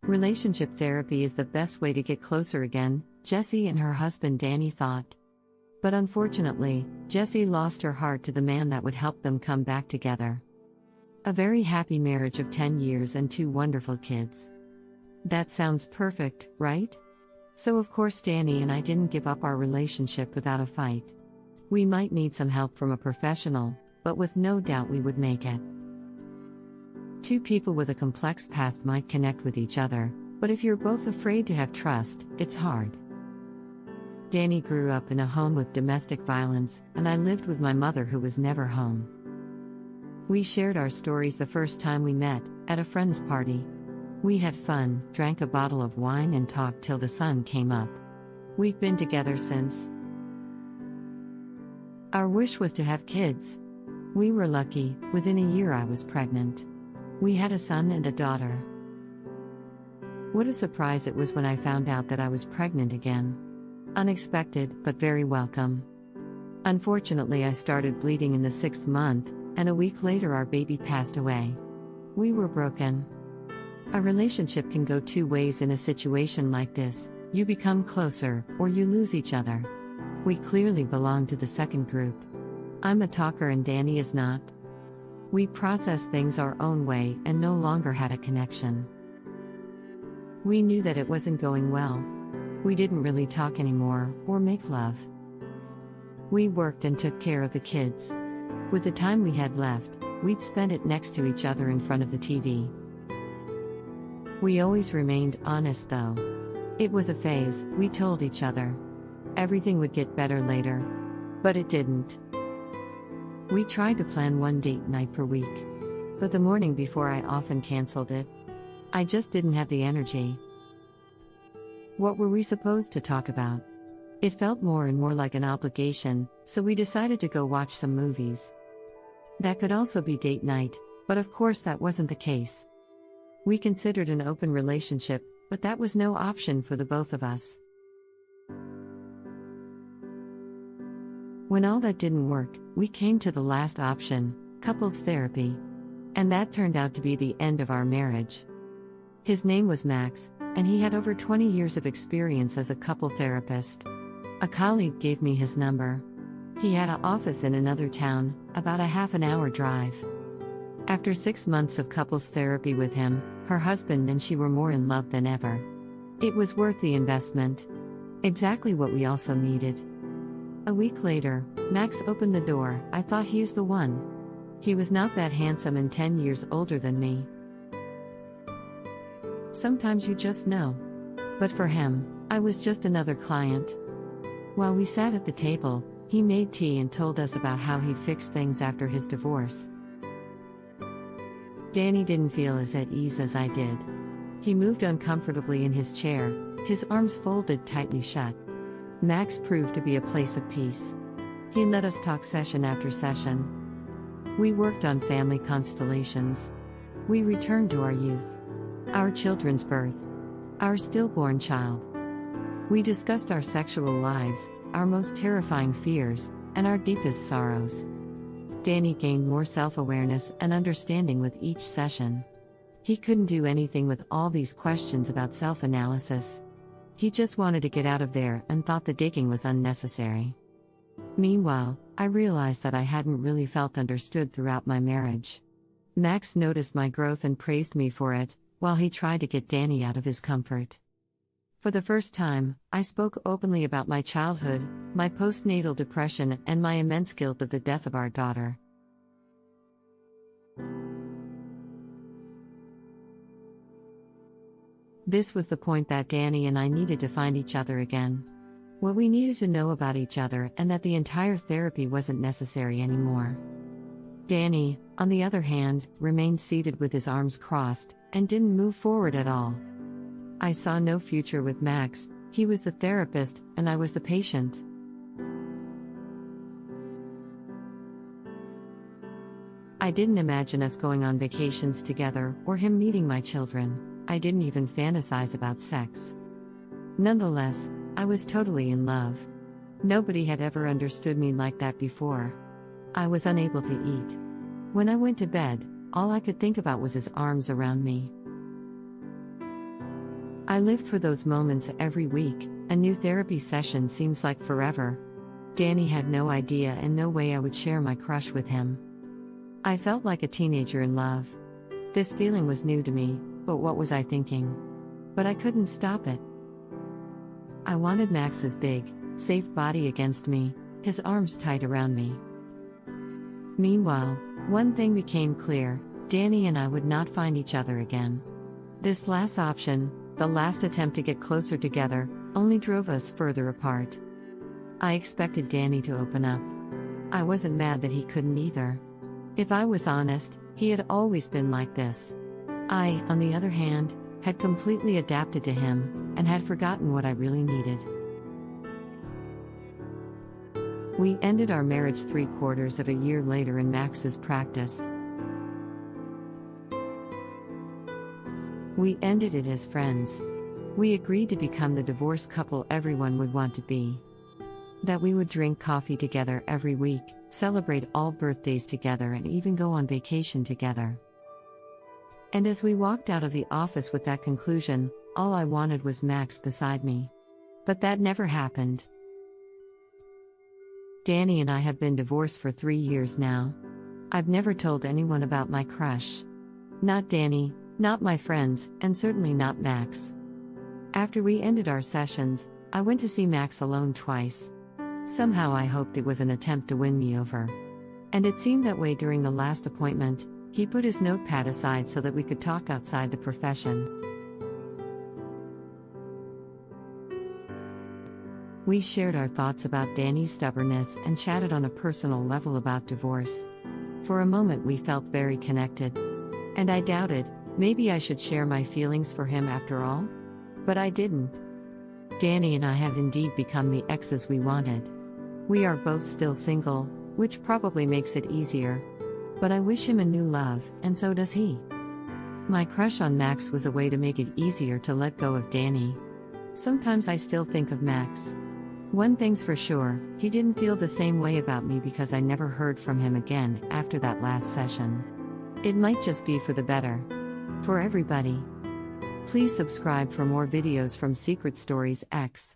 Relationship therapy is the best way to get closer again, Jessy and her husband Danny thought. But unfortunately, Jessy lost her heart to the man that would help them come back together. A very happy marriage of 10 years and 2 wonderful kids. That sounds perfect, right? So of course Danny and I didn't give up our relationship without a fight. We might need some help from a professional, but with no doubt we would make it. Two people with a complex past might connect with each other, but if you're both afraid to have trust, it's hard. Danny grew up in a home with domestic violence, and I lived with my mother who was never home. We shared our stories the first time we met, at a friend's party. We had fun, drank a bottle of wine and talked till the sun came up. We've been together since. Our wish was to have kids. We were lucky, within a year I was pregnant. We had a son and a daughter. What a surprise it was when I found out that I was pregnant again. Unexpected, but very welcome. Unfortunately, I started bleeding in the 6th month, and a week later our baby passed away. We were broken. A relationship can go 2 ways in a situation like this: you become closer, or you lose each other. We clearly belong to the second group. I'm a talker and Danny is not. We process things our own way and no longer had a connection. We knew that it wasn't going well. We didn't really talk anymore, or make love. We worked and took care of the kids. With the time we had left, we'd spend it next to each other in front of the TV. We always remained honest though. It was a phase, we told each other. Everything would get better later. But it didn't. We tried to plan 1 date night per week. But the morning before I often canceled it. I just didn't have the energy. What were we supposed to talk about? It felt more and more like an obligation, so we decided to go watch some movies. That could also be date night, but of course that wasn't the case. We considered an open relationship, but that was no option for the both of us. When all that didn't work, we came to the last option, couples therapy. And that turned out to be the end of our marriage. His name was Max, and he had over 20 years of experience as a couple therapist. A colleague gave me his number. He had an office in another town, about a half an hour drive. After 6 months of couples therapy with him, her husband and she were more in love than ever. It was worth the investment. Exactly what we also needed. A week later, Max opened the door. I thought he is the one. He was not that handsome and 10 years older than me. Sometimes you just know. But for him, I was just another client. While we sat at the table, he made tea and told us about how he fixed things after his divorce. Danny didn't feel as at ease as I did. He moved uncomfortably in his chair, his arms folded tightly shut. Max proved to be a place of peace. He let us talk session after session. We worked on family constellations. We returned to our youth. Our children's birth. Our stillborn child. We discussed our sexual lives, our most terrifying fears, and our deepest sorrows. Danny gained more self-awareness and understanding with each session. He couldn't do anything with all these questions about self-analysis. He just wanted to get out of there and thought the digging was unnecessary. Meanwhile, I realized that I hadn't really felt understood throughout my marriage. Max noticed my growth and praised me for it, while he tried to get Danny out of his comfort. For the first time, I spoke openly about my childhood, my postnatal depression, and my immense guilt of the death of our daughter. This was the point that Danny and I needed to find each other again. What we needed to know about each other, and that the entire therapy wasn't necessary anymore. Danny, on the other hand, remained seated with his arms crossed, and didn't move forward at all. I saw no future with Max. He was the therapist, and I was the patient. I didn't imagine us going on vacations together, or him meeting my children. I didn't even fantasize about sex. Nonetheless, I was totally in love. Nobody had ever understood me like that before. I was unable to eat. When I went to bed, all I could think about was his arms around me. I lived for those moments every week. A new therapy session seems like forever. Danny had no idea and no way I would share my crush with him. I felt like a teenager in love. This feeling was new to me, but what was I thinking? But I couldn't stop it. I wanted Max's big, safe body against me, his arms tight around me. Meanwhile, one thing became clear: Danny and I would not find each other again. This last option, the last attempt to get closer together, only drove us further apart. I expected Danny to open up. I wasn't mad that he couldn't either. If I was honest, he had always been like this. I, on the other hand, had completely adapted to him, and had forgotten what I really needed. We ended our marriage 3/4 of a year later in Max's practice. We ended it as friends. We agreed to become the divorced couple everyone would want to be. That we would drink coffee together every week, celebrate all birthdays together, and even go on vacation together. And as we walked out of the office with that conclusion, all I wanted was Max beside me. But that never happened. Danny and I have been divorced for 3 years now. I've never told anyone about my crush. Not Danny, not my friends, and certainly not Max. After we ended our sessions, I went to see Max alone twice. Somehow I hoped it was an attempt to win me over. And it seemed that way during the last appointment. He put his notepad aside so that we could talk outside the profession. We shared our thoughts about Danny's stubbornness and chatted on a personal level about divorce. For a moment we felt very connected. And I doubted, maybe I should share my feelings for him after all? But I didn't. Danny and I have indeed become the exes we wanted. We are both still single, which probably makes it easier. But I wish him a new love, and so does he. My crush on Max was a way to make it easier to let go of Danny. Sometimes I still think of Max. One thing's for sure, he didn't feel the same way about me because I never heard from him again after that last session. It might just be for the better. For everybody. Please subscribe for more videos from Secret Stories X.